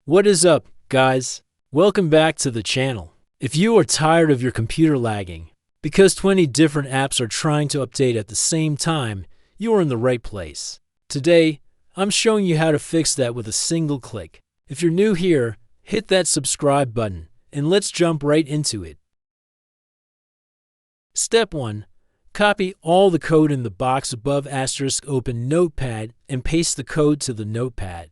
What is up, guys? Welcome back to the channel. If you are tired of your computer lagging because 20 different apps are trying to update at the same time, you are in the right place. Today, I'm showing you how to fix that with a single click. If you're new here, hit that subscribe button and let's jump right into it. Step 1. Copy all the code in the box above *, open Notepad, and paste the code to the notepad.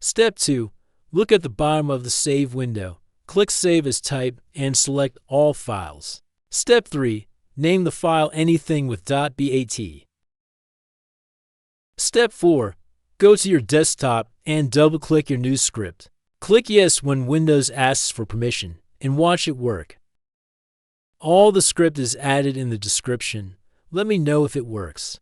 Step 2. Look at the bottom of the Save window. Click Save as type and select All Files. Step 3. Name the file anything with .bat. Step 4. Go to your desktop and double-click your new script. Click Yes when Windows asks for permission, and watch it work. All the script is added in the description. Let me know if it works.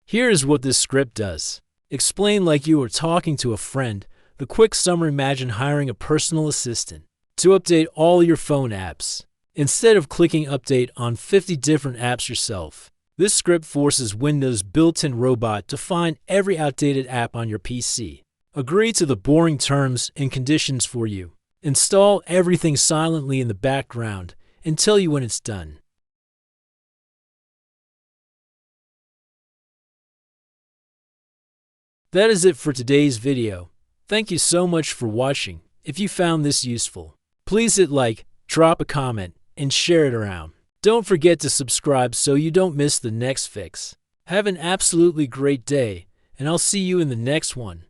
Here is what this script does. Explain like you were talking to a friend. The quick summary: imagine hiring a personal assistant to update all your phone apps. Instead of clicking update on 50 different apps yourself, this script forces Windows' built-in robot to find every outdated app on your PC. Agree to the boring terms and conditions for you. Install everything silently in the background and tell you when it's done. That is it for today's video. Thank you so much for watching. If you found this useful, please hit like, drop a comment, and share it around. Don't forget to subscribe so you don't miss the next fix. Have an absolutely great day, and I'll see you in the next one.